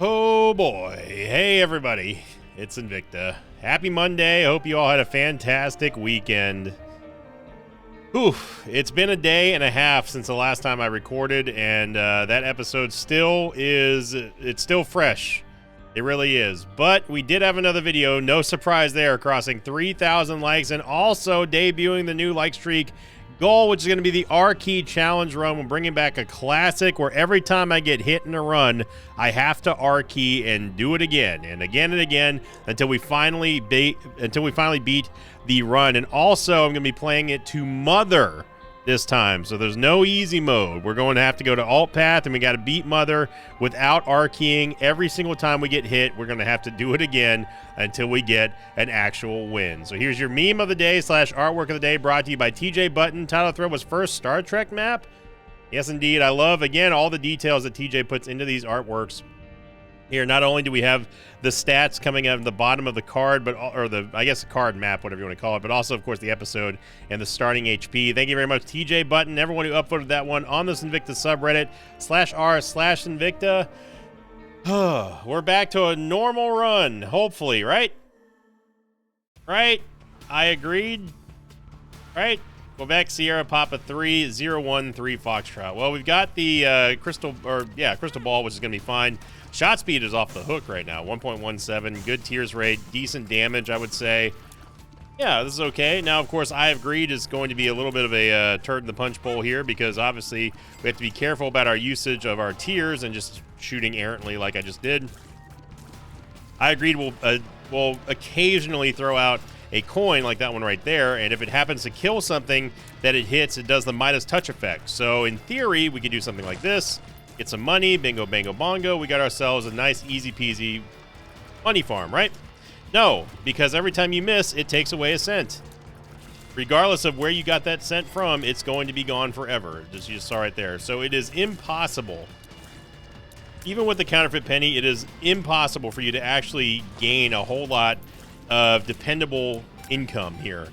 Oh boy. Hey everybody. It's Invicta. Happy Monday. Hope you all had a fantastic weekend. Oof. It's been a day and a half since the last time I recorded, and that episode it's still fresh. It really is. But we did have another video, no surprise there, crossing 3,000 likes and also debuting the new like streak goal, which is going to be the R-Key challenge run. We're bringing back a classic where every time I get hit in a run, I have to R-Key and do it again and again until we finally beat the run. And also, I'm going to be playing it to Mother this time, so there's no easy mode. We're going to have to go to alt path, and we got to beat Mother without R-Keying. Every single time we get hit, we're going to have to do it again until we get an actual win. So here's your meme of the day / artwork of the day, brought to you by TJ Button. Title thread was first Star Trek map. Yes, indeed. I love, again, all the details that TJ puts into these artworks. Here, not only do we have the stats coming out of the bottom of the card, I guess the card map, whatever you want to call it, but also, of course, the episode and the starting HP. Thank you very much, TJ Button, everyone who upvoted that one on this Invicta subreddit, /r/Invicta. We're back to a normal run, hopefully, right? Right? I agreed. Right? Quebec Sierra Papa 3013 Foxtrot. Well, we've got the crystal ball, which is going to be fine. Shot speed is off the hook right now, 1.17. Good tears rate, decent damage, I would say. Yeah, this is okay. Now, of course, Eye of Greed is going to be a little bit of a turd in the punch bowl here, because obviously we have to be careful about our usage of our tears and just shooting errantly like I just did. Eye of Greed will occasionally throw out a coin like that one right there, and if it happens to kill something that it hits, it does the Midas touch effect. So in theory, we could do something like this, get some money, bingo, bango, bongo. We got ourselves a nice, easy peasy money farm, right? No, because every time you miss, it takes away a cent. Regardless of where you got that cent from, it's going to be gone forever. You just saw right there. So it is impossible. Even with the counterfeit penny, it is impossible for you to actually gain a whole lot of dependable income here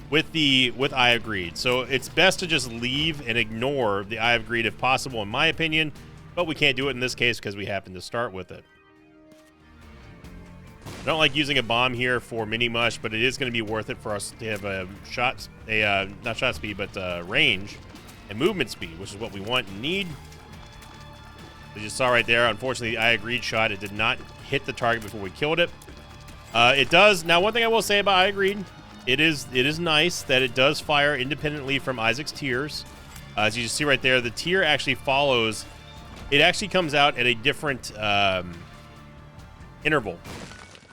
with Eye of Greed. So it's best to just leave and ignore the Eye of Greed if possible, in my opinion. But we can't do it in this case because we happen to start with it. I don't like using a bomb here for mini mush, but it is going to be worth it for us to have a not shot speed, but range and movement speed, which is what we want and need. As you saw right there, unfortunately, the Eye of Greed shot, it did not hit the target before we killed it. It does. Now, one thing I will say about Eye of Greed, it is nice that it does fire independently from Isaac's tears. As you see right there, the tear actually follows. It actually comes out at a different interval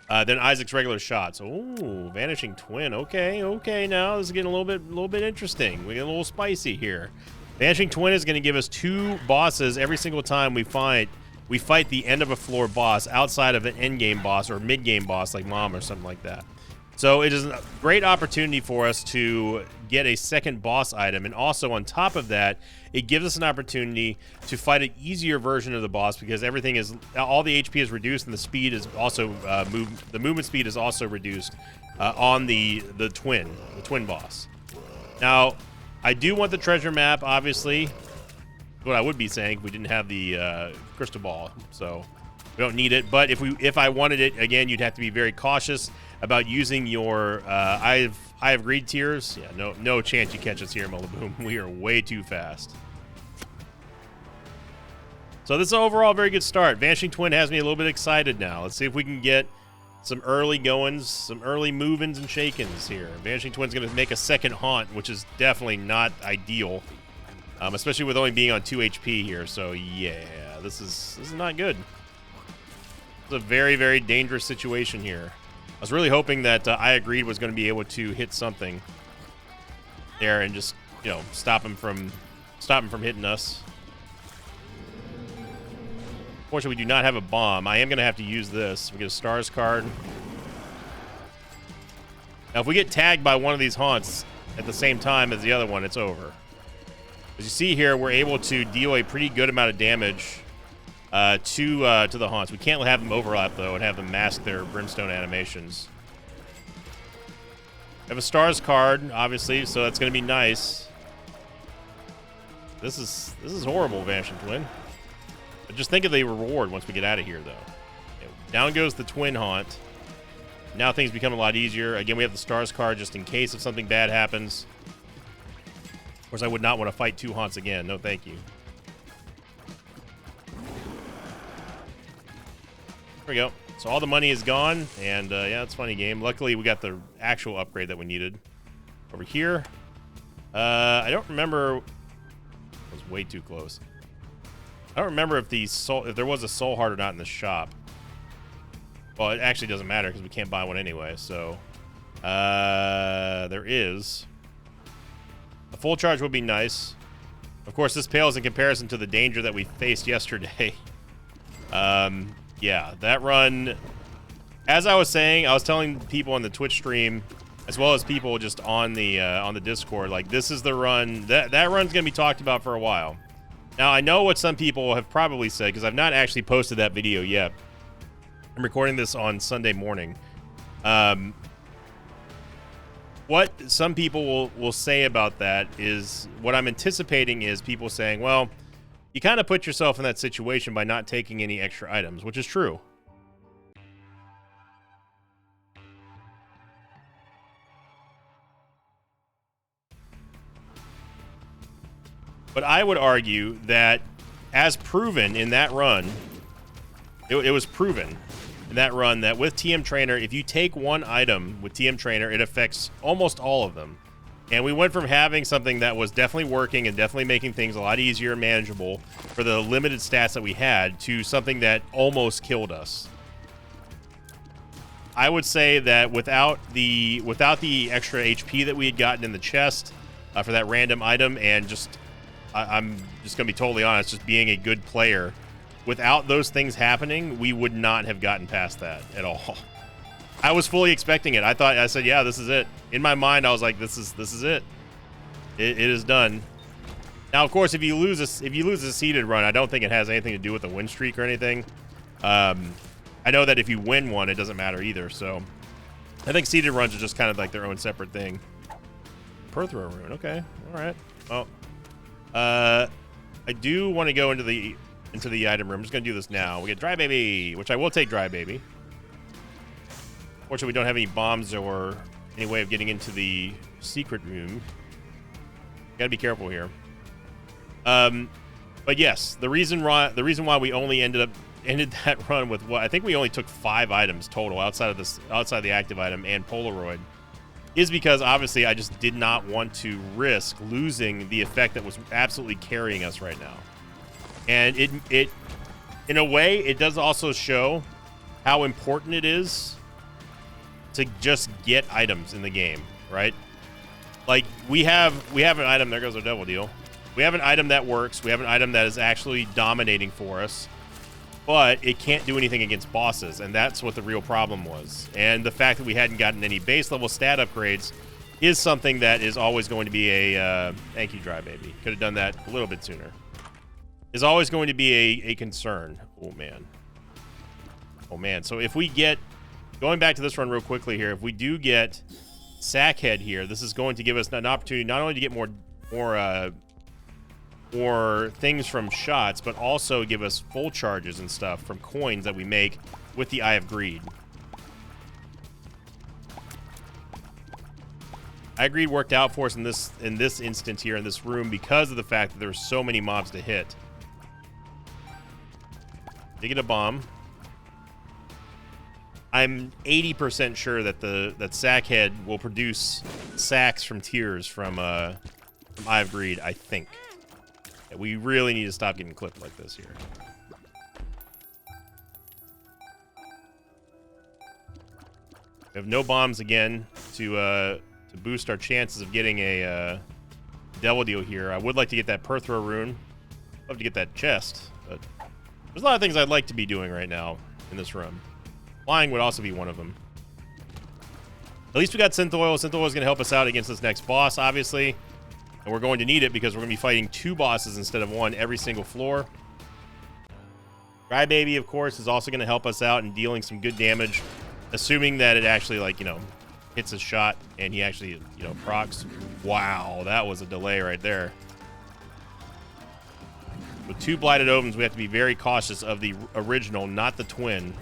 than Isaac's regular shots. Oh, Vanishing Twin. Okay. Now this is getting a little bit interesting. We get a little spicy here. Vanishing Twin is going to give us 2 bosses every single time we fight the end of a floor boss outside of an end game boss or mid game boss like Mom or something like that. So it is a great opportunity for us to get a second boss item, and also on top of that, it gives us an opportunity to fight an easier version of the boss, because all the HP is reduced and the speed is also the movement speed is also reduced on the twin boss. Now, I do want the treasure map, obviously. What I would be saying if we didn't have the crystal ball, so we don't need it. But if I wanted it, again, you'd have to be very cautious about using your Eye of Greed tears. Yeah, no chance you catch us here, Mullaboom. We are way too fast. So this is overall a very good start. Vanishing Twin has me a little bit excited now. Let's see if we can get some early goings, some early move-ins and shake-ins here. Vanishing Twin's going to make a second haunt, which is definitely not ideal, especially with only being on 2 HP here. So yeah, this is not good. It's a very, very dangerous situation here. I was really hoping that Eye of Greed was going to be able to hit something there and just, stop him from hitting us. Unfortunately, we do not have a bomb. I am going to have to use this. We get a stars card. Now, if we get tagged by one of these haunts at the same time as the other one, it's over. As you see here, we're able to deal a pretty good amount of damage to the haunts. We can't have them overlap, though, and have them mask their brimstone animations. We have a stars card, obviously, so that's going to be nice. This is horrible, Vanishing Twin. But just think of the reward once we get out of here, though. Down goes the Twin Haunt. Now things become a lot easier. Again, we have the Stars card just in case if something bad happens. Of course, I would not want to fight 2 Haunts again. No, thank you. There we go. So all the money is gone, and yeah, it's a funny game. Luckily, we got the actual upgrade that we needed. Over here. I don't remember. It was way too close. I don't remember if there was a Soul Heart or not in the shop. Well, it actually doesn't matter because we can't buy one anyway. So there is. A full charge would be nice. Of course, this pales in comparison to the danger that we faced yesterday. Yeah, that run. As I was saying, I was telling people on the Twitch stream, as well as people just on the Discord, like, this is the run. That run's gonna be talked about for a while. Now, I know what some people have probably said because I've not actually posted that video yet. I'm recording this on Sunday morning. What some people will say about that is, what I'm anticipating is people saying, well, you kind of put yourself in that situation by not taking any extra items, which is true. But I would argue that, as proven in that run, it was proven in that run that with TM Trainer, if you take one item with TM Trainer, it affects almost all of them. And we went from having something that was definitely working and definitely making things a lot easier and manageable for the limited stats that we had to something that almost killed us. I would say that without the extra HP that we had gotten in the chest for that random item, and just I'm just going to be totally honest, just being a good player, without those things happening, we would not have gotten past that at all. I was fully expecting it. I said, yeah, this is it. In my mind, I was like, this is it. It is done. Now, of course, if you lose a seeded run, I don't think it has anything to do with the win streak or anything. I know that if you win one, it doesn't matter either. So I think seeded runs are just kind of like their own separate thing. Perthro rune. Okay. All right. Well, I do want to go into the item room. I'm just going to do this now. We get Dry Baby, which I will take Dry Baby. Fortunately, we don't have any bombs or any way of getting into the secret room. Gotta be careful here. But yes, the reason why we only ended that run with what I think we only took 5 items total outside the active item and Polaroid is because obviously I just did not want to risk losing the effect that was absolutely carrying us right now. And it in a way, it does also show how important it is to just get items in the game, right? Like, we have an item. There goes our Devil Deal. We have an item that works. We have an item that is actually dominating for us, but it can't do anything against bosses, and that's what the real problem was. And the fact that we hadn't gotten any base level stat upgrades is something that is always going to be a thank you, Dry Baby. Could have done that a little bit sooner. Is always going to be a concern. Oh man. Oh man. So if we get, going back to this run real quickly here, if we do get Sackhead here, this is going to give us an opportunity not only to get more things from shots, but also give us full charges and stuff from coins that we make with the Eye of Greed. Eye of Greed worked out for us in this instance here in this room because of the fact that there were so many mobs to hit. They get a bomb. I'm 80% sure that that Sackhead will produce sacks from tears from Eye of Greed, I think. Yeah, we really need to stop getting clipped like this here. We have no bombs again to boost our chances of getting a Devil Deal here. I would like to get that Perthro rune. I'd love to get that chest, but there's a lot of things I'd like to be doing right now in this run. Flying would also be one of them. At least we got Synth Oil. Synth Oil is going to help us out against this next boss, obviously. And we're going to need it because we're going to be fighting 2 bosses instead of 1 every single floor. Dry Baby, of course, is also going to help us out in dealing some good damage. Assuming that it actually, like, you know, hits a shot and he actually, you know, procs. Wow, that was a delay right there. With 2 Blighted Ovens, we have to be very cautious of the original, not the twin.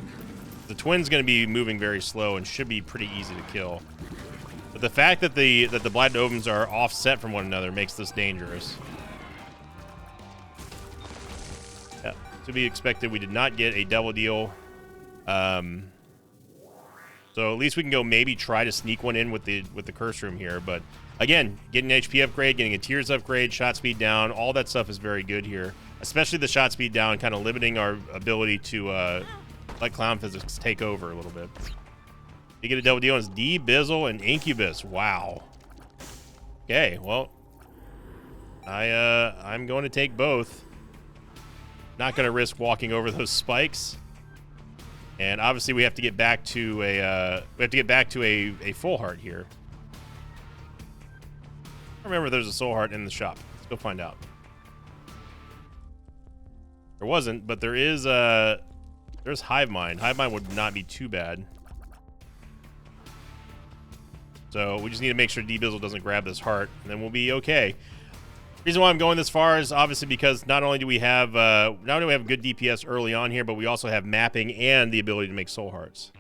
The twin's going to be moving very slow and should be pretty easy to kill. But the fact that the Blighted Ovens are offset from one another makes this dangerous. Yeah, to be expected. We did not get a double deal. So at least we can go maybe try to sneak one in with the curse room here. But again, getting an HP upgrade, getting a tears upgrade, shot speed down, all that stuff is very good here. Especially the shot speed down, kind of limiting our ability to let clown physics take over a little bit. You get a double deal on D, Bizzle, and Incubus. Wow. Okay, well, I'm going to take both. Not going to risk walking over those spikes. And obviously, we have to get back to a full heart here. Remember, there's a soul heart in the shop. Let's go find out. There wasn't, but there is there's Hive Mind. Hive Mind would not be too bad. So we just need to make sure D-Bizzle doesn't grab this heart, and then we'll be okay. Reason why I'm going this far is obviously because not only do we have good DPS early on here, but we also have mapping and the ability to make soul hearts.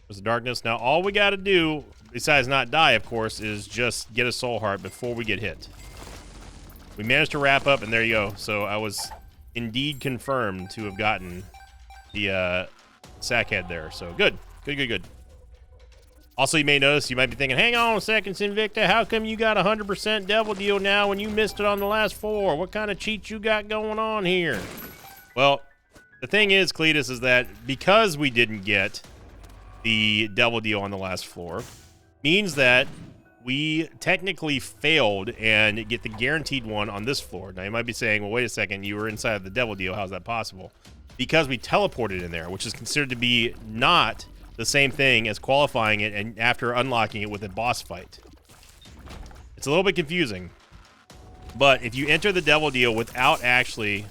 There's the darkness. Now all we got to do, besides not die, of course, is just get a soul heart before we get hit. We managed to wrap up, and there you go. So I was indeed confirmed to have gotten the sackhead there. So good. Good. Also, you may notice, you might be thinking, hang on a second, Sinvicta, how come you got 100% devil deal now when you missed it on the last 4? What kind of cheat you got going on here? Well, the thing is, Cletus, is that because we didn't get the devil deal on the last floor, means that we technically failed and get the guaranteed one on this floor. Now, you might be saying, well, wait a second, you were inside of the devil deal. How's that possible? Because we teleported in there, which is considered to be not the same thing as qualifying it and after unlocking it with a boss fight. It's a little bit confusing. But if you enter the devil deal without actually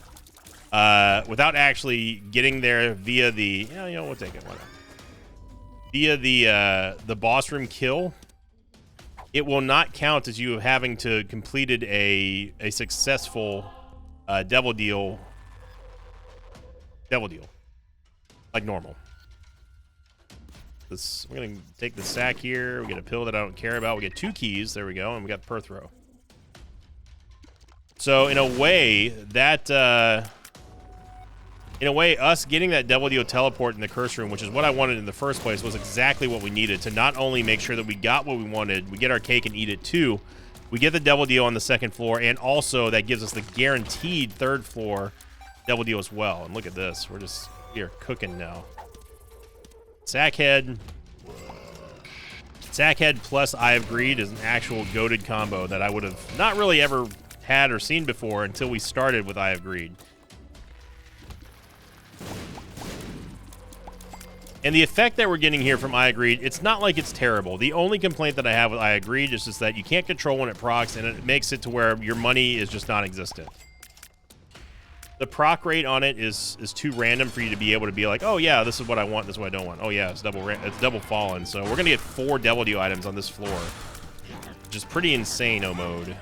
getting there via the, we'll take it, why not? Via the boss room kill, it will not count as you having to completed a successful devil deal like normal. We're gonna take the sack here. We get a pill that I don't care about. We get 2 keys. There we go, and we got the Perthrow. So in a way, us getting that devil deal teleport in the curse room, which is what I wanted in the first place, was exactly what we needed to not only make sure that we got what we wanted, we get our cake and eat it too, we get the devil deal on the 2nd floor, and also that gives us the guaranteed 3rd floor devil deal as well. And look at this. We are cooking now. Sackhead plus Eye of Greed is an actual goated combo that I would have not really ever had or seen before until we started with Eye of Greed. And the effect that we're getting here from Eye of Greed, it's not like it's terrible. The only complaint that I have with Eye of Greed is just that you can't control when it procs, and it makes it to where your money is just non-existent. The proc rate on it is too random for you to be able to be like, oh yeah, this is what I want, this is what I don't want. Oh yeah, it's double fallen. So we're gonna get 4 devil deal items on this floor, which is pretty insane mode.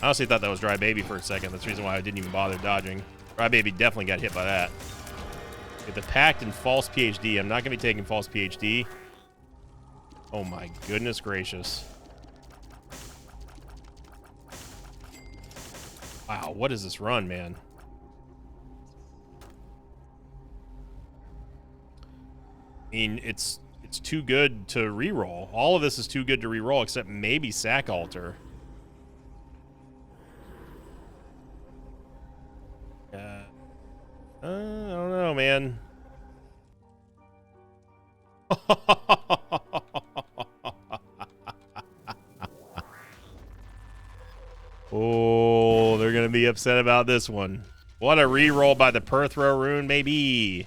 I honestly thought that was Dry Baby for a second. That's the reason why I didn't even bother dodging. Dry Baby definitely got hit by that. Get the Pact and False PhD. I'm not gonna be taking False PhD. Oh my goodness gracious. Wow, what is this run, man? I mean, it's too good to reroll. All of this is too good to reroll, except maybe Sack Altar. I don't know, man. Oh, they're going to be upset about this one. What a reroll by the Perthrow rune, maybe.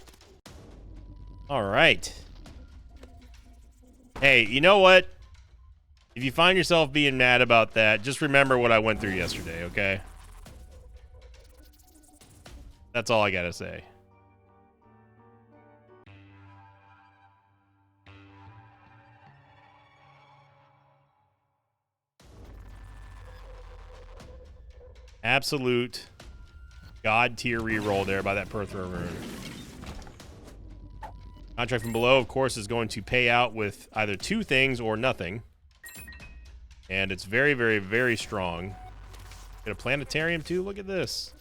All right. Hey, you know what? If you find yourself being mad about that, just remember what I went through yesterday, okay? That's all I got to say. Absolute god tier reroll there by that Perthro rune. Contract from below, of course, is going to pay out with either 2 things or nothing. And it's very, very, very strong. Got a planetarium too. Look at this.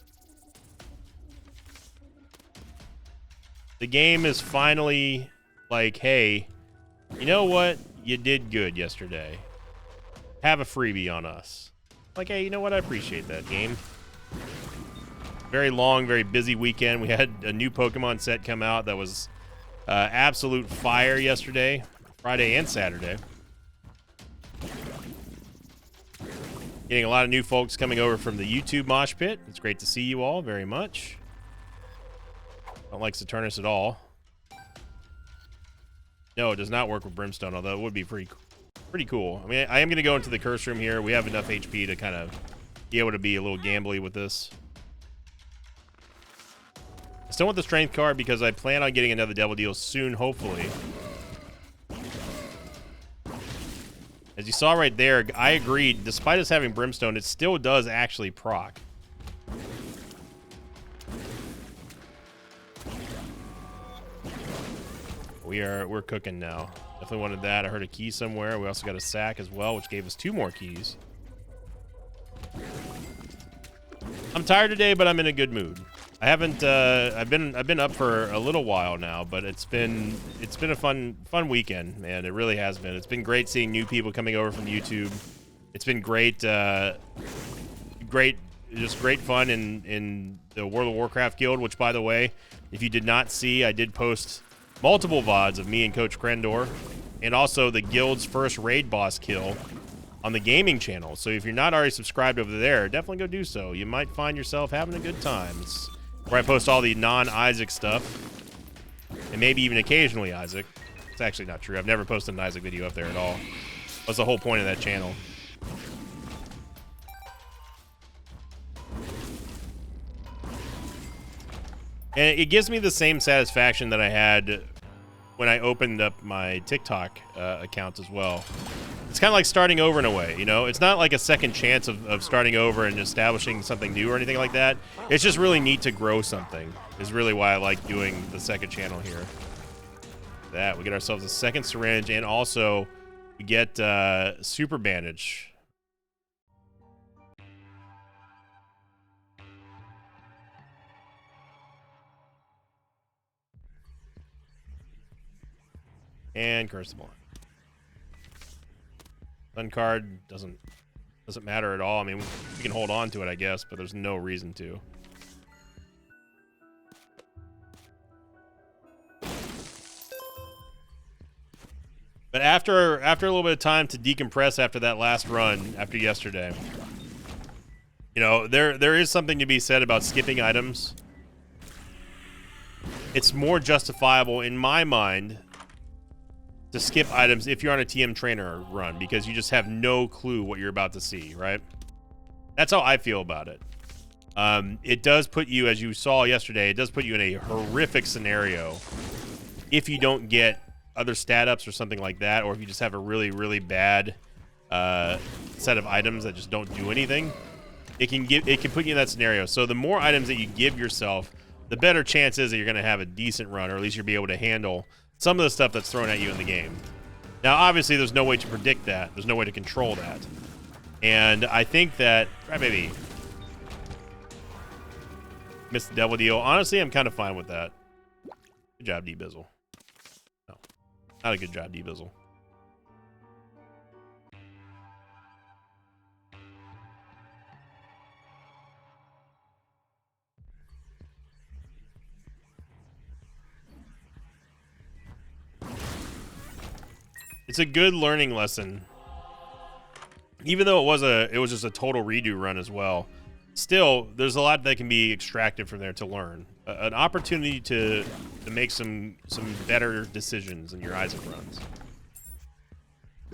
The game is finally like, hey, you know what? You did good yesterday. Have a freebie on us. Like, hey, you know what? I appreciate that, game. Very long, very busy weekend. We had a new Pokemon set come out that was absolute fire yesterday, Friday and Saturday. Getting a lot of new folks coming over from the YouTube mosh pit. It's great to see you all very much. Don't like Saturnus at all. No, it does not work with Brimstone, although it would be pretty cool. I mean, I am going to go into the curse room here. We have enough HP to kind of be able to be a little gambly with this. I still want the strength card because I plan on getting another Devil Deal soon, hopefully. As you saw right there, I agreed. Despite us having Brimstone, it still does actually proc. We're cooking now. Definitely wanted that. I heard a key somewhere. We also got a sack as well, which gave us 2 more keys. I'm tired today, but I'm in a good mood. I haven't. I've been up for a little while now, but it's been a fun weekend, man. It really has been. It's been great seeing new people coming over from YouTube. It's been great, just great fun in the World of Warcraft guild. Which, by the way, if you did not see, I did post multiple VODs of me and Coach Krendor, and also the guild's first raid boss kill on the gaming channel. So if you're not already subscribed over there, definitely go do so. You might find yourself having a good time. It's where I post all the non-Isaac stuff, and maybe even occasionally Isaac. It's actually not true. I've never posted an Isaac video up there at all. That's the whole point of that channel. And it gives me the same satisfaction that I had when I opened up my TikTok account as well. It's kind of like starting over in a way, you know? It's not like a second chance of starting over and establishing something new or anything like that. It's just really neat to grow something, is really why I like doing the second channel here. That, we get ourselves a second syringe, and also we get super bandage. And Curse the Blind. Sun card doesn't matter at all. I mean, we can hold on to it, I guess, but there's no reason to. But after a little bit of time to decompress after that last run, after yesterday, you know, there is something to be said about skipping items. It's more justifiable in my mind to skip items if you're on a TM trainer run, because you just have no clue what you're about to see, right? That's how I feel about it. It does put you, as you saw yesterday, it does put you in a horrific scenario if you don't get other stat ups or something like that, or if you just have a really, really bad set of items that just don't do anything. It can put you in that scenario. So the more items that you give yourself, the better chance is that you're going to have a decent run, or at least you'll be able to handle some of the stuff that's thrown at you in the game. Now, obviously, there's no way to predict that. There's no way to control that. And I think that, right, maybe missed the Devil Deal. Honestly, I'm kind of fine with that. Good job, D-Bizzle. No, not a good job, D-Bizzle. It's a good learning lesson. Even though it was just a total redo run as well. Still, there's a lot that can be extracted from there to learn. An opportunity to make some better decisions in your Isaac runs.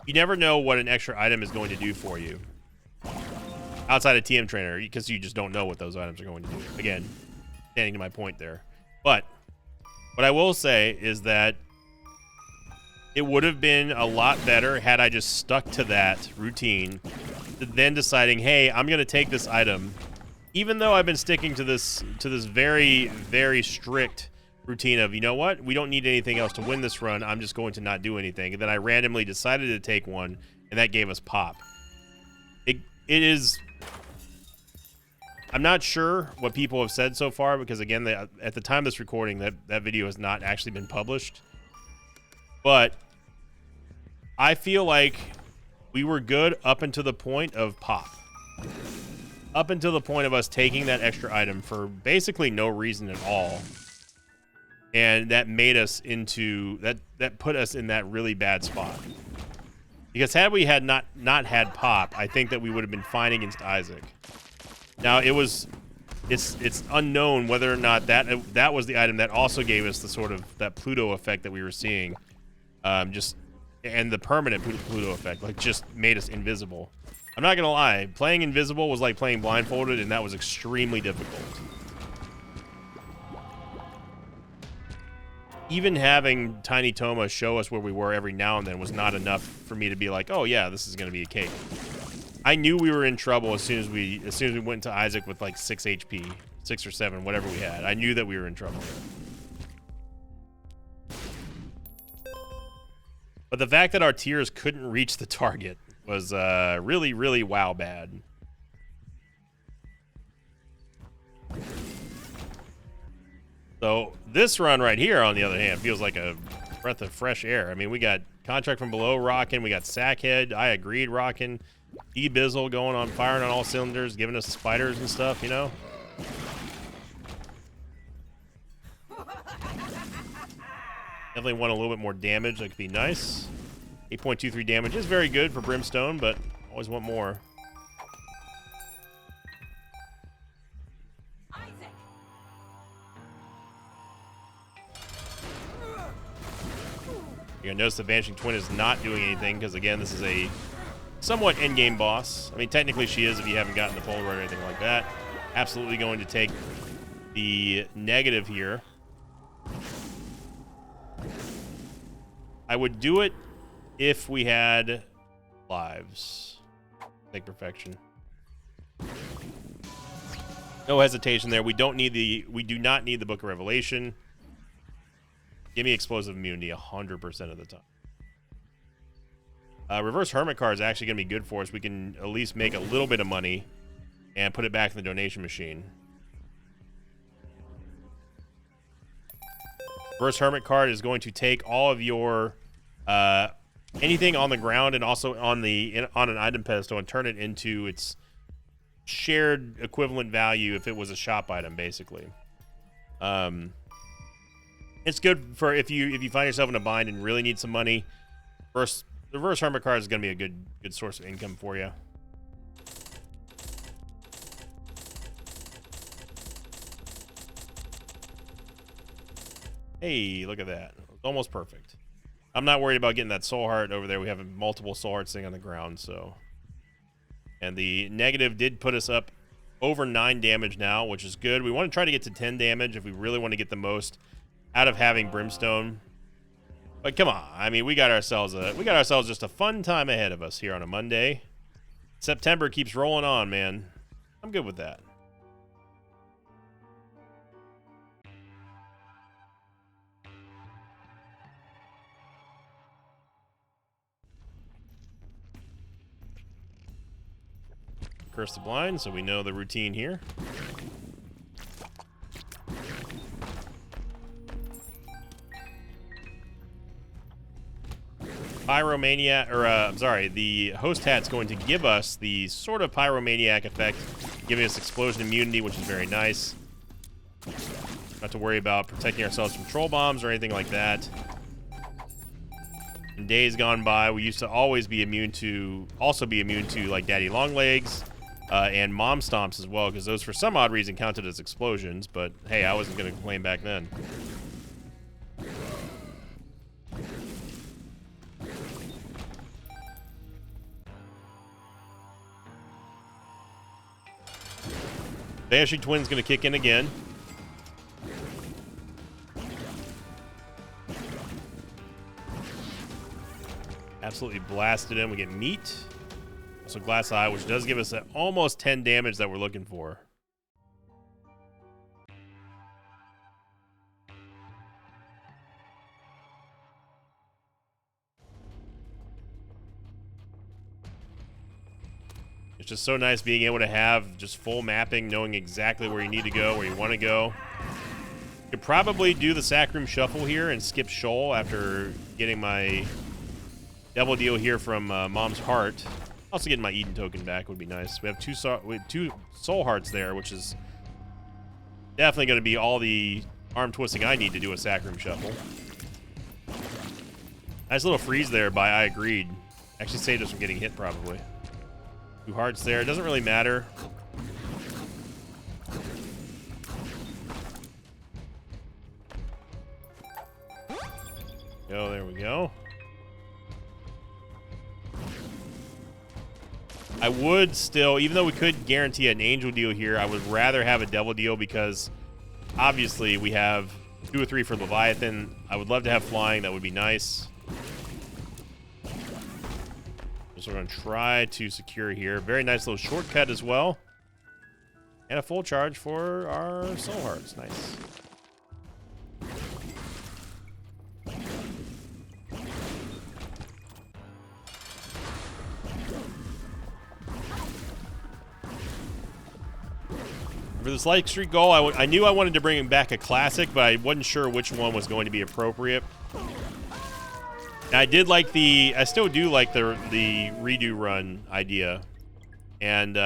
You never know what an extra item is going to do for you outside of TM Trainer, because you just don't know what those items are going to do. Again, standing to my point there. But what I will say is that it would have been a lot better had I just stuck to that routine, then deciding, hey, I'm going to take this item even though I've been sticking to this very, very strict routine of, you know what, we don't need anything else to win this run, I'm just going to not do anything. And then I randomly decided to take one, and that gave us pop. It is... I'm not sure what people have said so far, because again, at the time of this recording, that video has not actually been published. But I feel like we were good up until the point of pop. Up until the point of us taking that extra item for basically no reason at all. And that made us into... That put us in that really bad spot. Because had we had not had pop, I think that we would have been fine against Isaac. Now, it's unknown whether or not that was the item that also gave us the sort of that Pluto effect that we were seeing. And the permanent Pluto effect, like, just made us invisible. I'm not gonna lie, playing invisible was like playing blindfolded, and that was extremely difficult. Even having Tiny Toma show us where we were every now and then was not enough for me to be like, oh yeah, this is gonna be a cake. I knew we were in trouble as soon as we went to Isaac with like 6 HP, 6 or 7, whatever we had. I knew that we were in trouble. But the fact that our tiers couldn't reach the target was really, really wow bad. So this run right here, on the other hand, feels like a breath of fresh air. I mean, we got Contract from Below rocking, we got Sackhead, I Agreed rocking, E-Bizzle going on, firing on all cylinders, giving us spiders and stuff, you know? Definitely want a little bit more damage. That could be nice. 8.23 damage is very good for Brimstone, but always want more. You're gonna notice the Vanishing Twin is not doing anything because, again, this is a somewhat endgame boss. I mean, technically she is if you haven't gotten the Polaroid or anything like that. Absolutely going to take the negative here. I would do it if we had lives. Take perfection. No hesitation there. We do not need the Book of Revelation. Give me explosive immunity 100% of the time. Reverse Hermit card is actually going to be good for us. We can at least make a little bit of money and put it back in the donation machine. Reverse Hermit card is going to take all of your anything on the ground and also on an item pedestal and turn it into its shared equivalent value if it was a shop item, basically. It's good for if you find yourself in a bind and really need some money. The Reverse Hermit card is going to be a good source of income for you. Hey, look at that. Almost perfect. I'm not worried about getting that soul heart over there. We have multiple soul hearts sitting on the ground, so. And the negative did put us up over 9 damage now, which is good. We want to try to get to 10 damage if we really want to get the most out of having Brimstone. But come on, I mean, we got ourselves just a fun time ahead of us here on a Monday. September keeps rolling on, man. I'm good with that. Curse the Blind, so we know the routine here. Pyromaniac, or I'm sorry, the host hat's going to give us the sort of Pyromaniac effect, giving us explosion immunity, which is very nice. Not to worry about protecting ourselves from troll bombs or anything like that. In days gone by, we used to always be immune to, like Daddy Longlegs and Mom Stomps as well, because those for some odd reason counted as explosions. But hey, I wasn't going to complain back then. Vanishing Twin's going to kick in again. Absolutely blasted him. We get meat. Also Glass Eye, which does give us almost 10 damage that we're looking for. It's just so nice being able to have just full mapping, knowing exactly where you need to go, where you want to go. Could probably do the Sac Room Shuffle here and skip Shoal after getting my double deal here from Mom's Heart. Also getting my Eden token back would be nice. We have two Soul Hearts there, which is definitely going to be all the arm twisting I need to do a Sac Room Shuffle. Nice little freeze there by I Agreed. Actually saved us from getting hit, probably. 2 hearts there. It doesn't really matter. Oh, there we go. I would still, even though we could guarantee an angel deal here, I would rather have a devil deal because obviously we have 2 or 3 for Leviathan. I would love to have flying. That would be nice. So we're going to try to secure here. Very nice little shortcut as well. And a full charge for our Soul Hearts. Nice. For this Light Streak goal, I knew I wanted to bring back a classic, but I wasn't sure which one was going to be appropriate. And I did like I still do like the redo run idea, and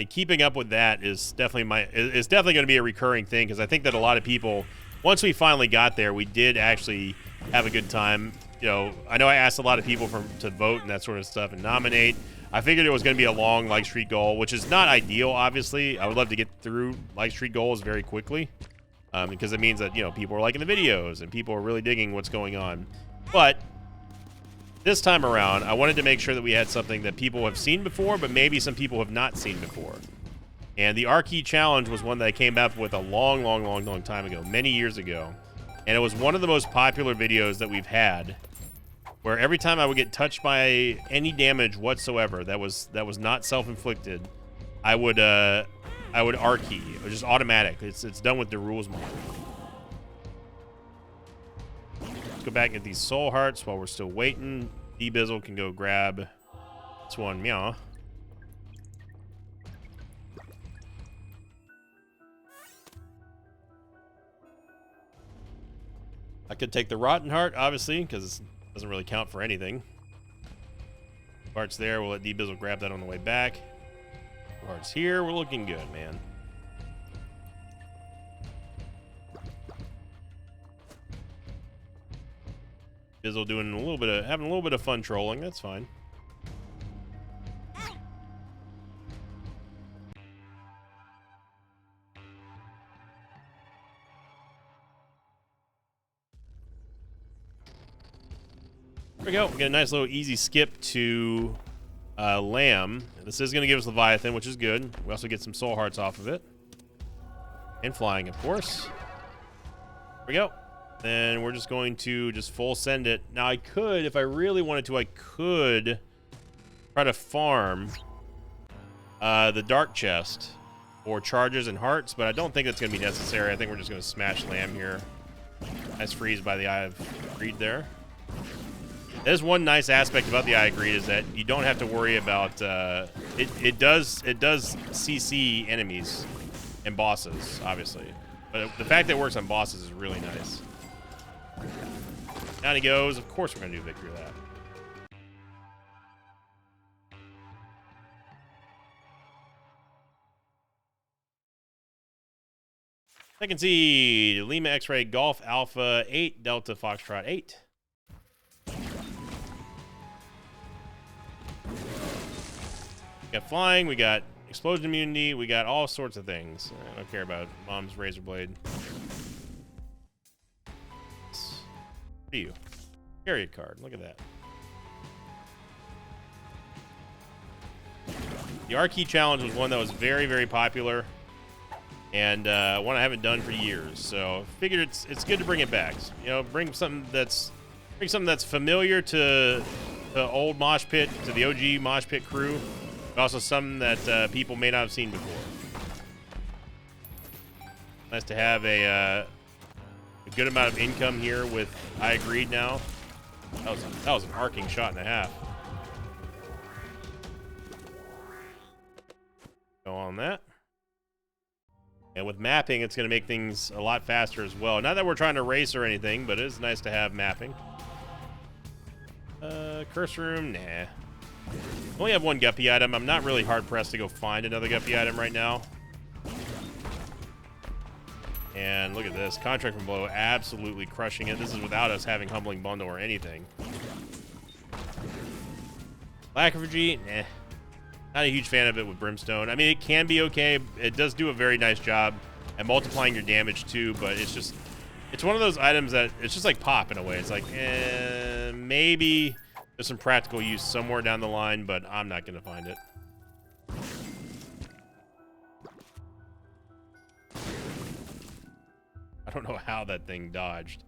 keeping up with that is definitely going to be a recurring thing because I think that a lot of people, once we finally got there, we did actually have a good time. You know I asked a lot of people to vote and that sort of stuff and nominate. I figured it was going to be a long Light Streak goal, which is not ideal, obviously. I would love to get through Light Streak goals very quickly because it means that people are liking the videos and people are really digging what's going on. But this time around, I wanted to make sure that we had something that people have seen before, but maybe some people have not seen before. And the Archie Challenge was one that I came up with a long time ago, many years ago. And it was one of the most popular videos that we've had, where every time I would get touched by any damage whatsoever that was not self-inflicted, I would Archie. It was just automatic. It's done with the rules mod. Let's go back and get these Soul Hearts while we're still waiting. D-Bizzle can go grab this one. Meow. I could take the Rotten Heart, obviously, because it doesn't really count for anything. Hearts there. We'll let D-Bizzle grab that on the way back. Hearts here. We're looking good, man. Bizzle doing having a little bit of fun trolling. That's fine. There we go. We get a nice little easy skip to Lamb. This is going to give us Leviathan, which is good. We also get some Soul Hearts off of it. And flying, of course. There we go. Then we're just going to full send it. Now I could, if I really wanted to, I could try to farm the Dark Chest for charges and hearts, but I don't think that's going to be necessary. I think we're just going to smash Lamb here. Nice freeze by the Eye of Greed there. There's one nice aspect about the Eye of Greed is that you don't have to worry about it does CC enemies and bosses, obviously. But the fact that it works on bosses is really nice. Down he goes. Of course we're going to do victory of that. Second seed, Lima X-Ray Golf Alpha 8, Delta Foxtrot 8. We got flying, we got explosion immunity, we got all sorts of things. I don't care about Mom's Razor Blade. What are you? Chariot card. Look at that. The Archie Challenge was one that was very, very popular, and one I haven't done for years. So figured it's good to bring it back. Bring something that's familiar to the old Mosh Pit, to the OG Mosh Pit crew, but also something that people may not have seen before. Nice to have a good amount of income here with I Agreed now. That was an arcing shot and a half. that. And with mapping, it's going to make things a lot faster as well. Not that we're trying to race or anything, but it is nice to have mapping. Curse room, nah. Only have one guppy item. I'm not really hard pressed to go find another guppy item right now. And look at this. Contract from below, absolutely crushing it. This is without us having Humbling Bundle or anything. Lacryphagy, nah. Not a huge fan of it with Brimstone. I mean, it can be okay. It does do a very nice job at multiplying your damage too, but it's just, it's one of those items that it's just like pop in a way. It's like, maybe there's some practical use somewhere down the line, but I'm not going to find it. I don't know how that thing dodged.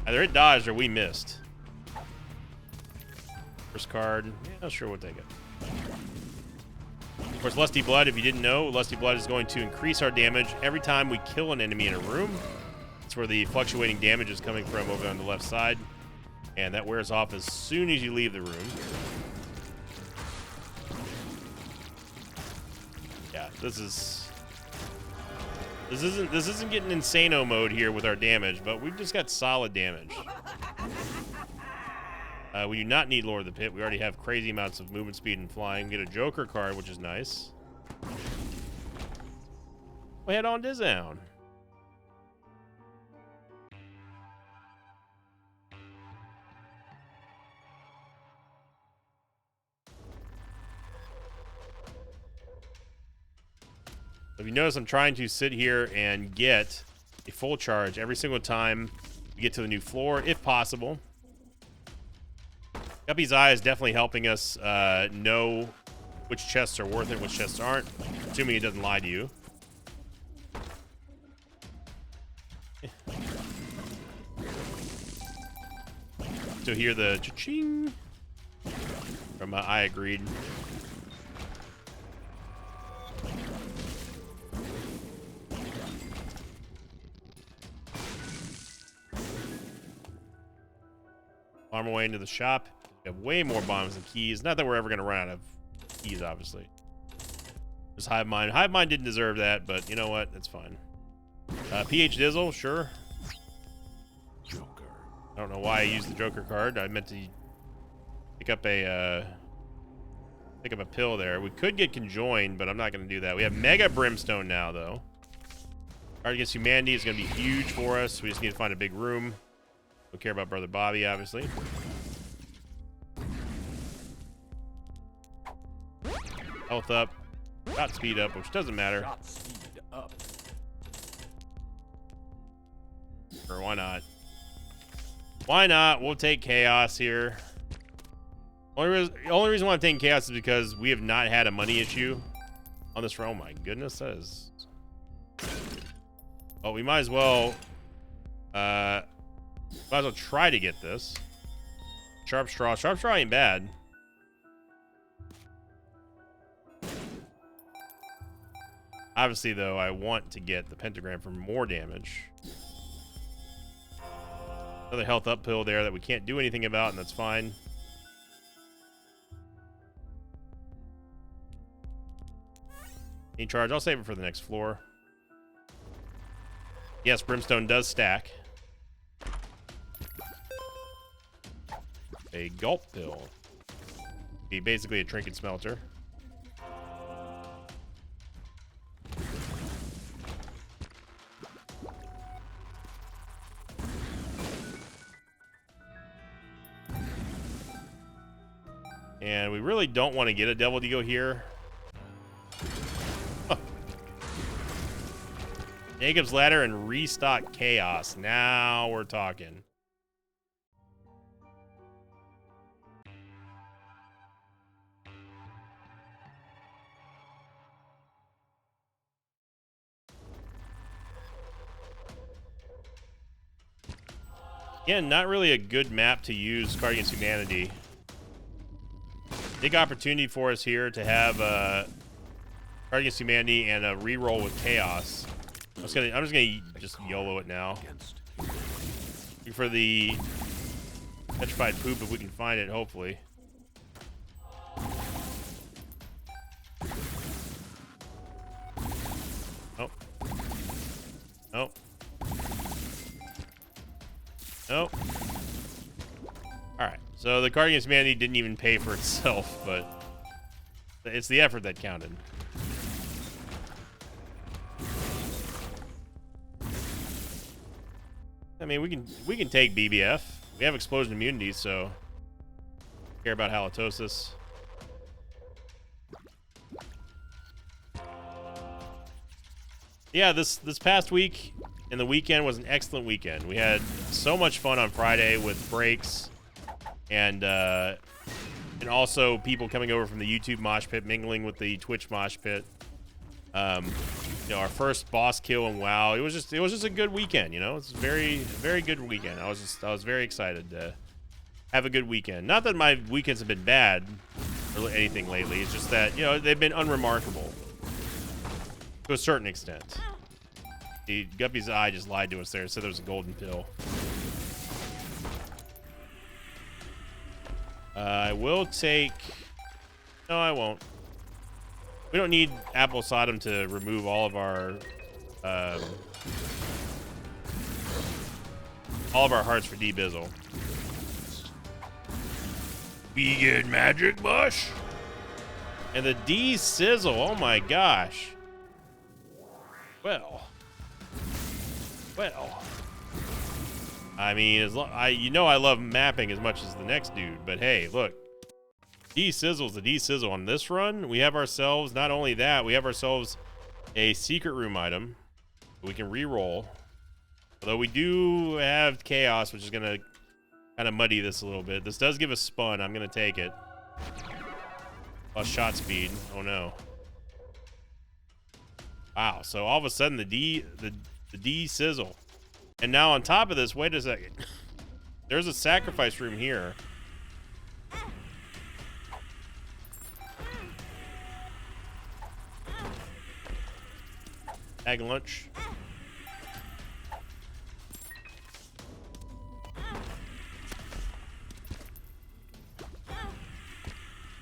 Either it dodged or we missed. First card. Yeah, sure, we'll take it. Of course, Lusty Blood, if you didn't know, Lusty Blood is going to increase our damage every time we kill an enemy in a room. That's where the fluctuating damage is coming from over on the left side. And that wears off as soon as you leave the room. Yeah, this isn't getting insano mode here with our damage, but we've just got solid damage. We do not need Lord of the Pit. We already have crazy amounts of movement speed and flying. Get a Joker card, which is nice. We'll head on down. If you notice, I'm trying to sit here and get a full charge every single time we get to the new floor, if possible. Guppy's Eye is definitely helping us know which chests are worth it, which chests aren't, assuming it doesn't lie to you. To hear the cha-ching from I agreed. Arm away into the shop. We have way more bombs than keys. Not that we're ever going to run out of keys, obviously. There's Hive Mind. Hive Mind didn't deserve that, but you know what? That's fine. PH Dizzle, sure. Joker. I don't know why I used the Joker card. I meant to pick up a pill there. We could get conjoined, but I'm not going to do that. We have Mega Brimstone now, though. Card Against Humanity is going to be huge for us. We just need to find a big room. Don't care about Brother Bobby, obviously. Health up. Shot speed up, which doesn't matter. Shot speed up. Sure, why not? Why not? We'll take Chaos here. Only reason why I'm taking Chaos is because we have not had a money issue on this run. Oh my goodness, that is... Oh, we might as well... might as well try to get this. Sharp Straw. Sharp Straw ain't bad. Obviously, though, I want to get the Pentagram for more damage. Another health up pill there that we can't do anything about, and that's fine. Any charge? I'll save it for the next floor. Yes, Brimstone does stack. A Gulp Pill. Be basically a Trinket Smelter. And we really don't want to get a Devil Deal here. Huh. Jacob's Ladder and restock Chaos. Now we're talking. Again, not really a good map to use Card Against Humanity. Big opportunity for us here to have Card Against Humanity and a reroll with Chaos. I'm just gonna YOLO it now. Look for the petrified poop if we can find it, hopefully. Nope. Alright, so the card against humanity didn't even pay for itself, but it's the effort that counted. I mean, we can take BBF. We have explosion immunity, so care about halitosis. Yeah, this past week and the weekend was an excellent weekend. We had so much fun on Friday with breaks and also people coming over from the YouTube mosh pit mingling with the Twitch mosh pit. You know, our first boss kill in WoW. It was just a good weekend. You know, it's a very good weekend. I was very excited to have a good weekend. Not that my weekends have been bad or anything lately. It's just that, you know, they've been unremarkable to a certain extent. The Guppy's eye just lied to us there. It said there was a golden pill. I will take... No, I won't. We don't need Apple Sodom to remove all of our hearts for D-Bizzle. Vegan magic bush. And the D-Sizzle. Oh my gosh. Well. I mean, you know I love mapping as much as the next dude, but hey, look. D-Sizzle's the D-Sizzle. On this run, we have ourselves, not only that, we have ourselves a secret room item we can re-roll. Although we do have Chaos, which is going to kind of muddy this a little bit. This does give us Spun. I'm going to take it. Plus shot speed. Oh, no. Wow. So all of a sudden, the D-Sizzle. And now on top of this, wait a second. There's a sacrifice room here. Tag lunch.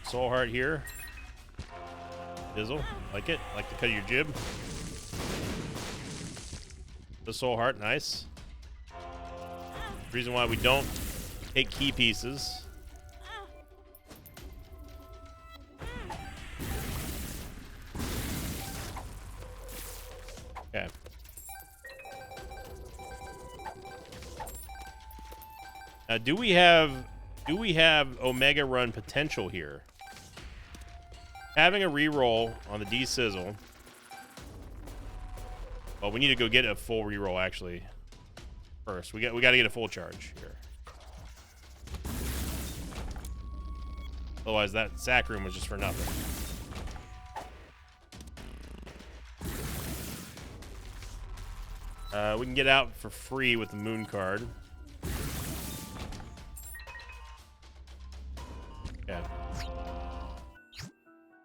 Soul heart here. Dizzle. Like it? Like the cut of your jib. The soul heart, nice. Reason why we don't take key pieces. Okay. Now, do we have Omega Run potential here? Having a reroll on the D-Sizzle. Well, we need to go get a full reroll actually. First, we got to get a full charge here. Otherwise, that sack room was just for nothing. We can get out for free with the moon card. Okay.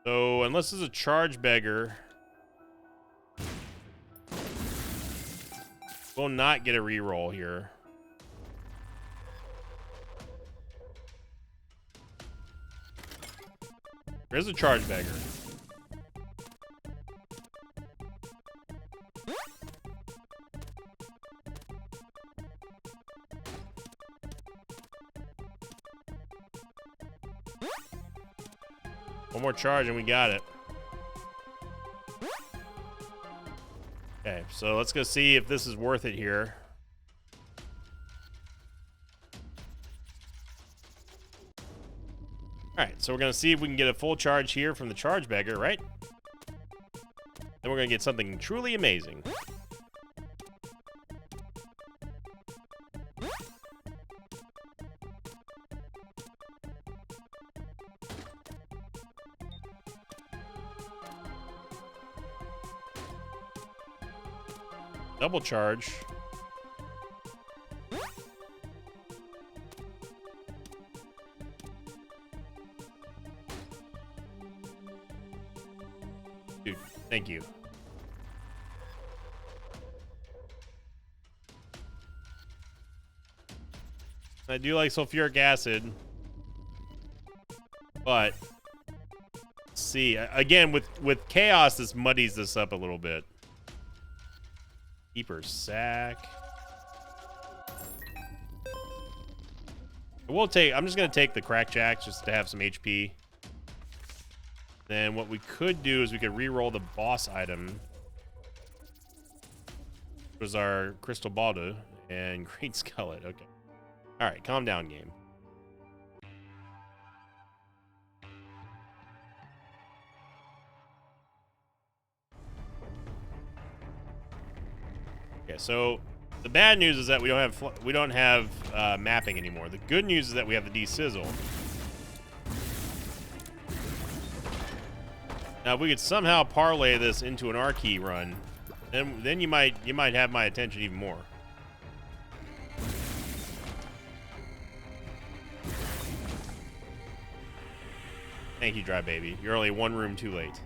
So, unless there's a charge beggar, we'll not get a reroll here. There's a charge beggar. One more charge and we got it. Okay, so let's go see if this is worth it here. Alright, so we're going to see if we can get a full charge here from the charge beggar, right? Then we're going to get something truly amazing. Double charge. Dude, thank you. I do like sulfuric acid, but see, again, with chaos, this muddies this up a little bit. Keeper sack. I'm just gonna take the Crackjacks just to have some HP. Then what we could do is we could re-roll the boss item. Which was our Crystal Baldo and Great Skullet. Okay. Alright, calm down, game. Okay, so the bad news is that we don't have mapping anymore. The good news is that we have the D-Sizzle. Now, if we could somehow parlay this into an R-Key run, then you might have my attention even more. Thank you, Dry Baby. You're only one room too late.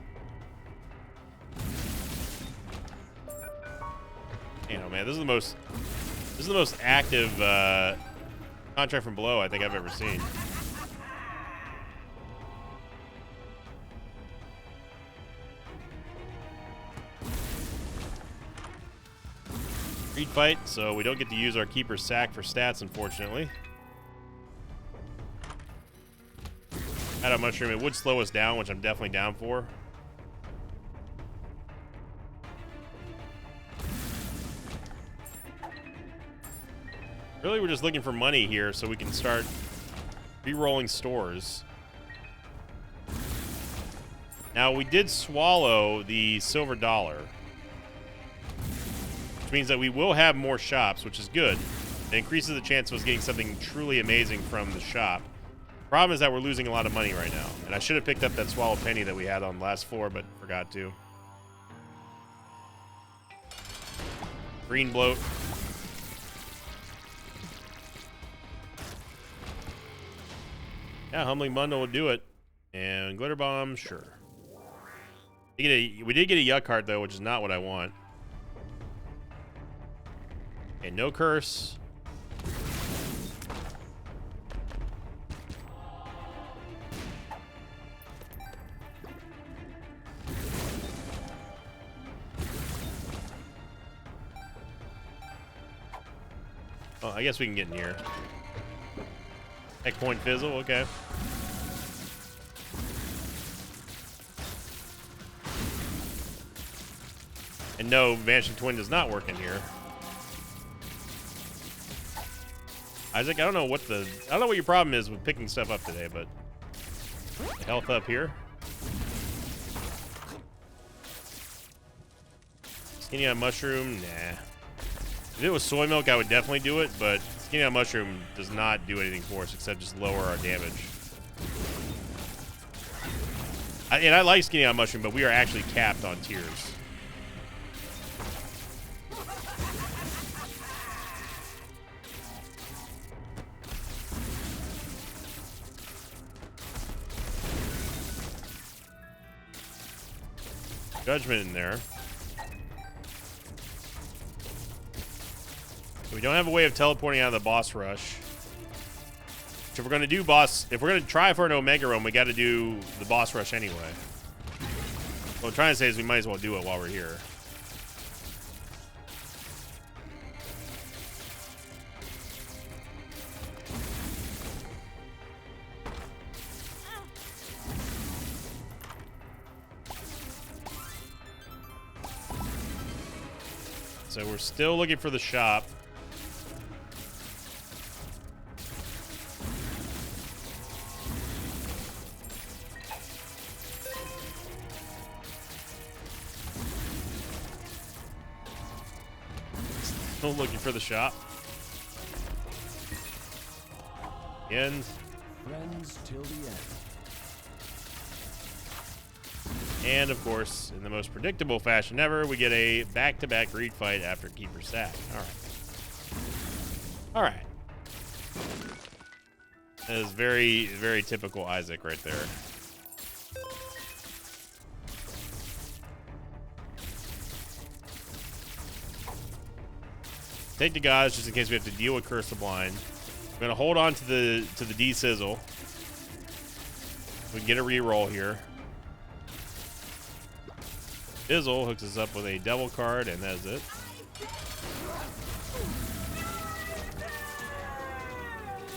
Damn, man, this is the most active Contract from Below I think I've ever seen. Reed fight, so we don't get to use our Keeper's Sack for stats, unfortunately. Out of Mushroom, it would slow us down, which I'm definitely down for. Really, we're just looking for money here so we can start re-rolling stores. Now, we did swallow the silver dollar, which means that we will have more shops, which is good. It increases the chance of us getting something truly amazing from the shop. Problem is that we're losing a lot of money right now, and I should have picked up that Swallow Penny that we had on the last floor, but forgot to. Green Bloat. Yeah, Humbling Bundle would do it. And Glitter Bomb, sure. We did get a Yuck Heart, though, which is not what I want. And no Curse. Oh, I guess we can get in here. Tech Point Fizzle, okay. And no, Vanishing Twin does not work in here. Isaac, I don't know what your problem is with picking stuff up today, but health up here. Skinny on Mushroom, nah. If it was Soy Milk, I would definitely do it, but Skinny on Mushroom does not do anything for us except just lower our damage. And I like Skinny on Mushroom, but we are actually capped on tiers. Judgment in there. We don't have a way of teleporting out of the boss rush. So if we're going to try for an Omega Rome, we got to do the boss rush anyway. What I'm trying to say is we might as well do it while we're here. So we're still looking for the shop. Still looking for the shop. End. Friends till the end. And, of course, in the most predictable fashion ever, we get a back-to-back Greed fight after Keeper's Sack. All right. That is very, very typical Isaac right there. Take the Gods just in case we have to deal with Curse the Blind. We're going to hold on to the D-Sizzle. We can get a reroll here. Fizzle hooks us up with a Devil card, and that is it.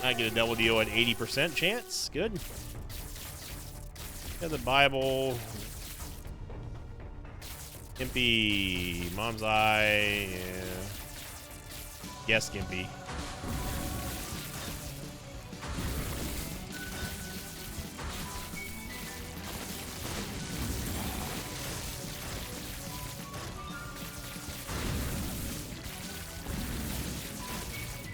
I get a double deal at 80% chance. Good. Got the Bible. Gimpy. Mom's Eye. Yeah. Yes, Gimpy.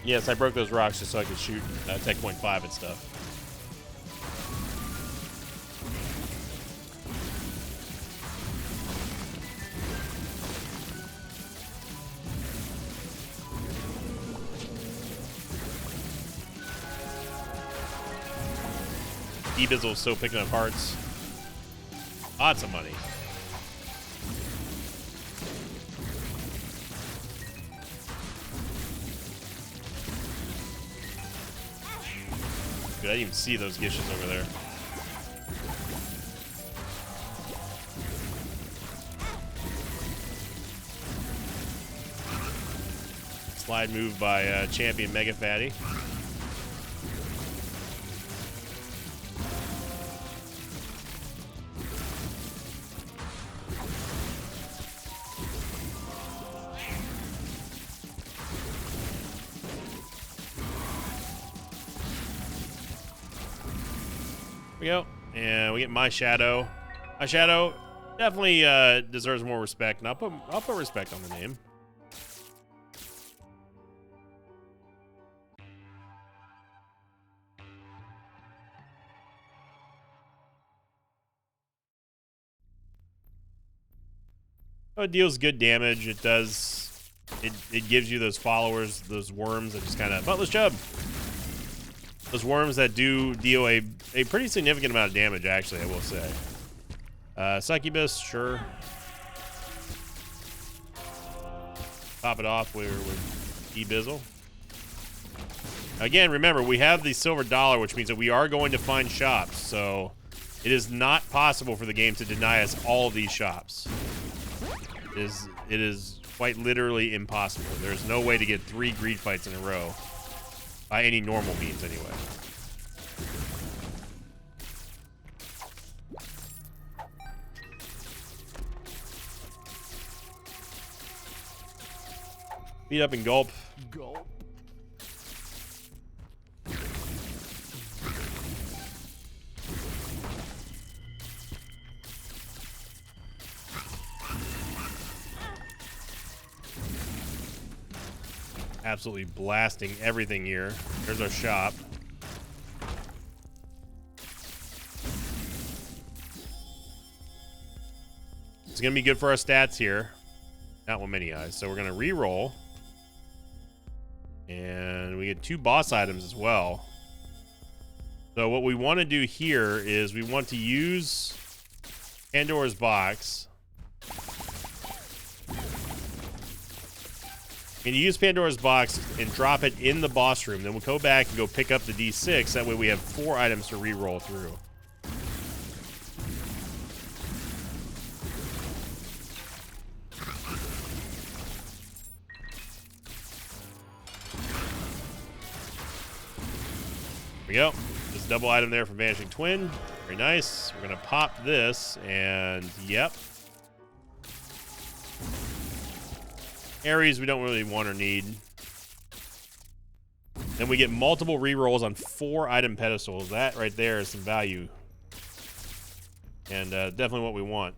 Yes, I broke those rocks just so I could shoot Tech Point 5 and stuff. E-Bizzle's still picking up hearts. Lots of money. Good, I didn't even see those gishes over there. Slide move by Champion Mega Fatty. We go, and we get My Shadow. My Shadow definitely deserves more respect, and I'll put respect on the name. Oh, it deals good damage. It does. It gives you those followers, those worms that just kind of buttless chub. Those worms that do deal a pretty significant amount of damage, actually, I will say. Succubus, sure. Top it off with E-Bizzle. Again, remember, we have the silver dollar, which means that we are going to find shops, so it is not possible for the game to deny us all of these shops. It is quite literally impossible. There's no way to get 3 greed fights in a row. By any normal means, anyway. Beat up and gulp. Gulp. Absolutely blasting everything here. There's our shop. It's gonna be good for our stats here. Not one many eyes, so we're gonna re-roll. And we get 2 boss items as well. So what we want to do here is we want to use Pandora's box. And you use Pandora's box and drop it in the boss room. Then we'll go back and go pick up the D6. That way we have 4 items to re-roll through. There we go. Just a double item there from Vanishing Twin. Very nice. We're going to pop this, and yep. Ares we don't really want or need. Then we get multiple re-rolls on 4 item pedestals. That right there is some value. And definitely what we want.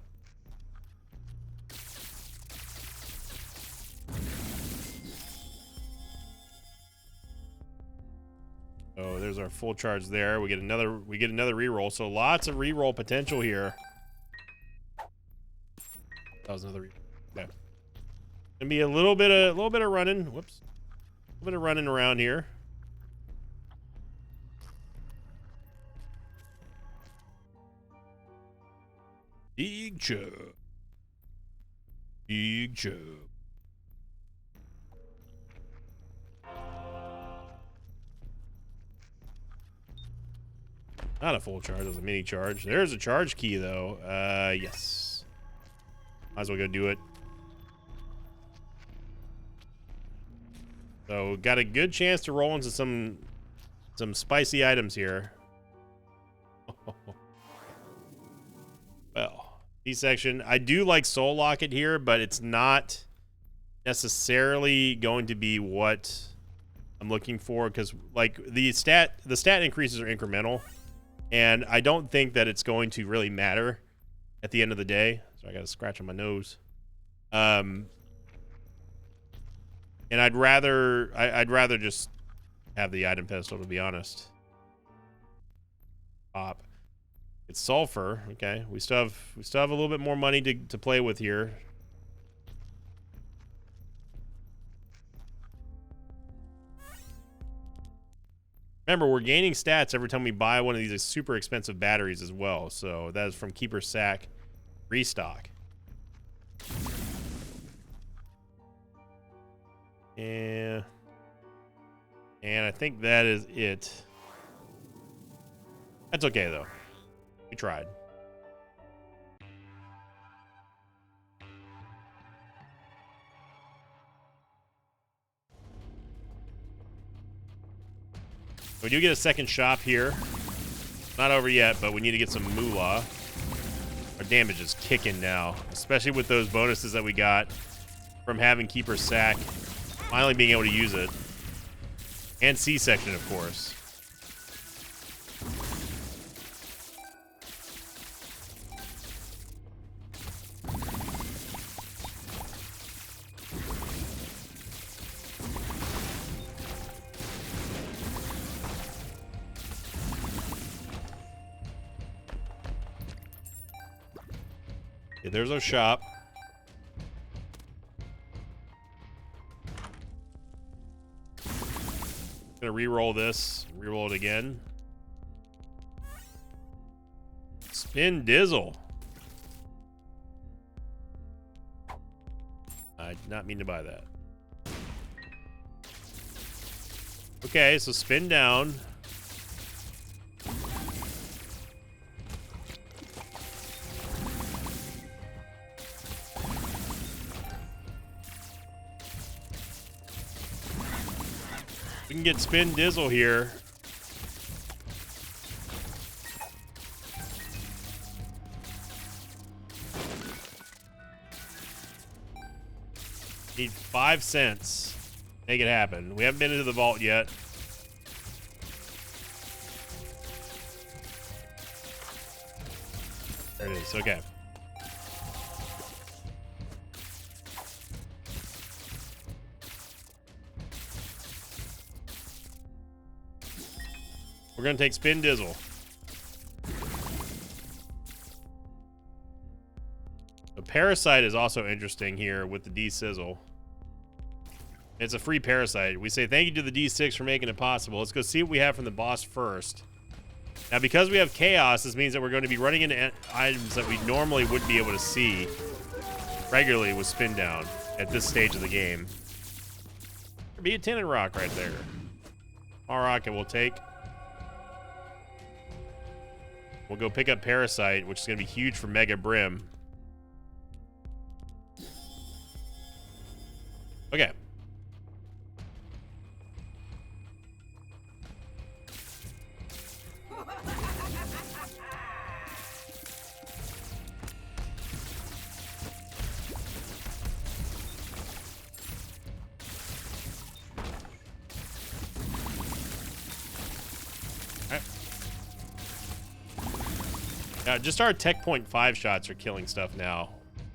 Oh, there's our full charge there. We get another re-roll. So lots of re-roll potential here. That was another re-roll. Okay. Gonna be a little bit of running. Whoops. A little bit of running around here. Big chub. Big chub. Not a full charge, it was a mini charge. There's a charge key though. Yes. Might as well go do it. So got a good chance to roll into some some spicy items here. Well, D-section. I do like Soul Locket here, but it's not necessarily going to be what I'm looking for, because like the stat increases are incremental, and I don't think that it's going to really matter at the end of the day. So I got a scratch on my nose. And I'd rather just have the item pedestal, to be honest. Pop. It's sulfur. Okay, we still have a little bit more money to play with here. Remember, we're gaining stats every time we buy one of these super expensive batteries as well. So that is from Keeper Sack Restock. And I think that is it. That's okay, though. We tried. We do get a second shop here. Not over yet, but we need to get some moolah. Our damage is kicking now, especially with those bonuses that we got from having Keeper Sack. Finally being able to use it. And C-section, of course. Okay, there's our shop. Gonna re-roll this, re-roll it again. Spin Dizzle. I did not mean to buy that. Okay, so spin down. We can get Spin Dizzle here. Need 5 cents. Make it happen. We haven't been into the vault yet. There it is. Okay. We're going to take Spin Dizzle. The Parasite is also interesting here with the D-Sizzle. It's a free Parasite. We say thank you to the D6 for making it possible. Let's go see what we have from the boss first. Now, because we have Chaos, this means that we're going to be running into items that we normally wouldn't be able to see regularly with Spin Down at this stage of the game. There'd be a Tinted Rock right there. All rocket we'll take. We'll go pick up Parasite, which is going to be huge for Mega Brim. Okay. Now, just our Tech Point 5 shots are killing stuff now.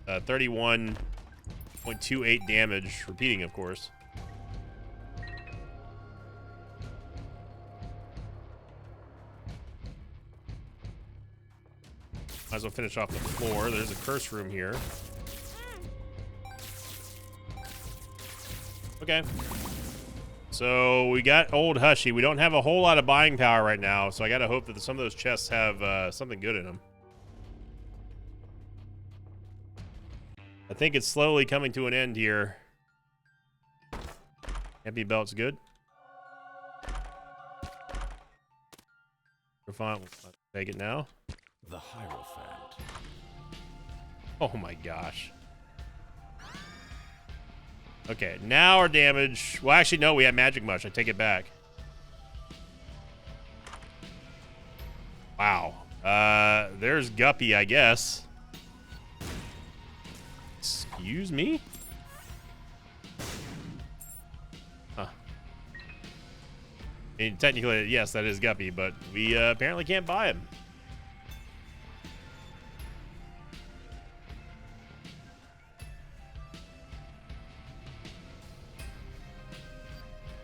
31.28 damage, repeating, of course. Might as well finish off the floor. There's a curse room here. Okay. So we got Old Hushy. We don't have a whole lot of buying power right now, so I gotta hope that some of those chests have something good in them. I think it's slowly coming to an end here. Empty belt's good. We're fine. Let's take it now. The Hierophant. Oh my gosh. Okay, now our damage... Well, actually, no, we have Magic Mush. I take it back. Wow. There's Guppy, I guess. Excuse me? Huh. I mean, technically, yes, that is Guppy, but we apparently can't buy him.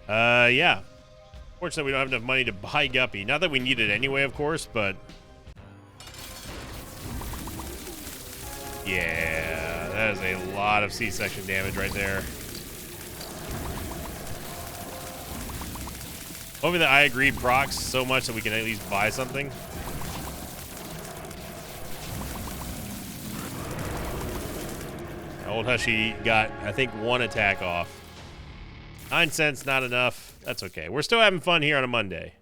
Yeah. Fortunately, we don't have enough money to buy Guppy. Not that we need it anyway, of course, but... Yeah, that is a lot of C-section damage right there. Hoping that I agree procs so much that we can at least buy something. Old Hushy got, I think, 1 attack off. 9 cents, not enough. That's okay. We're still having fun here on a Monday.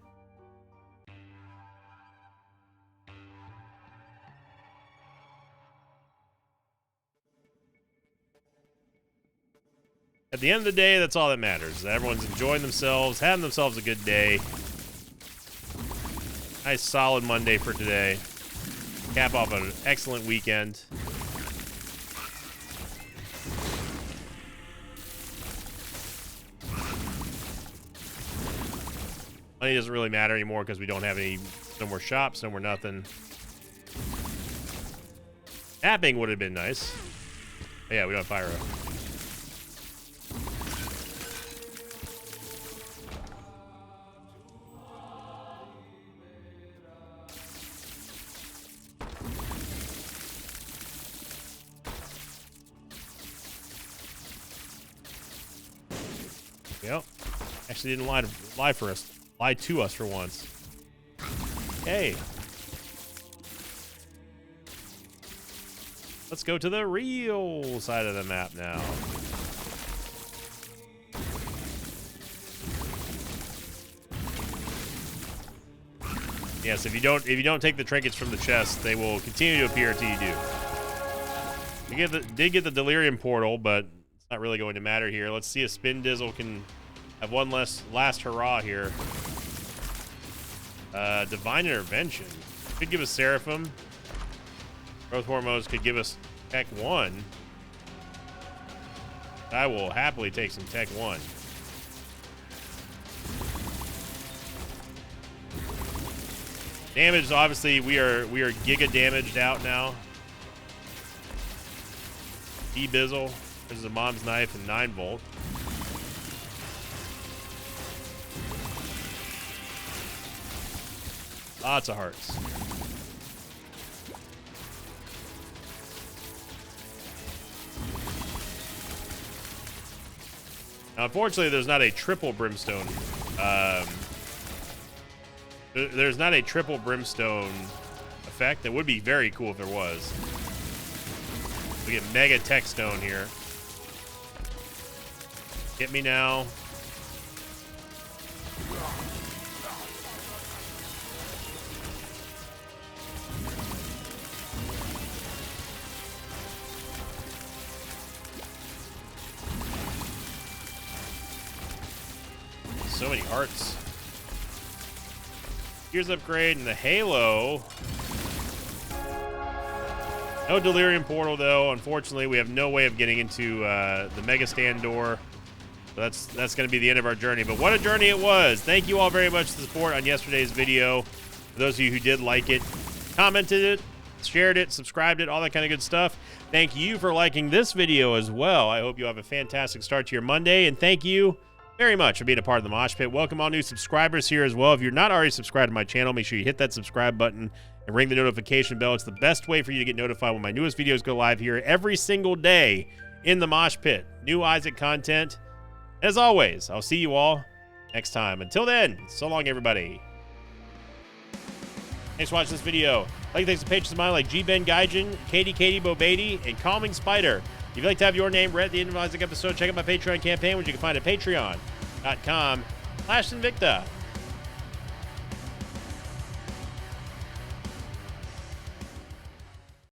At the end of the day, that's all that matters. Everyone's enjoying themselves, having themselves a good day. Nice solid Monday for today. Cap off an excellent weekend. Money doesn't really matter anymore because we don't have any, no more shops, no more nothing. Tapping would have been nice. But yeah, we don't have pyro. Yep. Actually didn't lie for us. Lie to us for once. Hey. Let's go to the real side of the map now. Yes, if you don't take the trinkets from the chest, they will continue to appear until you do. We did get the Delirium Portal, but it's not really going to matter here. Let's see if Spin Dizzle can have one last hurrah here. Divine Intervention could give us Seraphim. Growth Hormones could give us Tech 1. I will happily take some Tech 1. Damage, obviously, we are giga damaged out now. E-Bizzle. This is a Mom's Knife and 9 volt. Lots of hearts. Now, unfortunately, there's not a triple Brimstone. There's not a triple Brimstone effect. That would be very cool if there was. We get Mega Tech Stone here. Get me now. So many hearts. Gears upgrade and the Halo. No Delirium Portal though. Unfortunately, we have no way of getting into the Mega Stand door. So that's going to be the end of our journey. But what a journey it was! Thank you all very much for the support on yesterday's video. For those of you who did like it, commented it, shared it, subscribed it, all that kind of good stuff. Thank you for liking this video as well. I hope you have a fantastic start to your Monday, and thank you very much for being a part of the Mosh Pit. Welcome all new subscribers here as well. If you're not already subscribed to my channel, make sure you hit that subscribe button and ring the notification bell. It's the best way for you to get notified when my newest videos go live here every single day in the Mosh Pit. New Isaac content. As always, I'll see you all next time. Until then, so long, everybody. Thanks for watching this video. I'd like to thank some patrons of mine like G-Ben Gaijin, Katie Bobady, and Calming Spider. If you'd like to have your name read at the end of the Isaac episode, check out my Patreon campaign, which you can find at patreon.com/Invicta.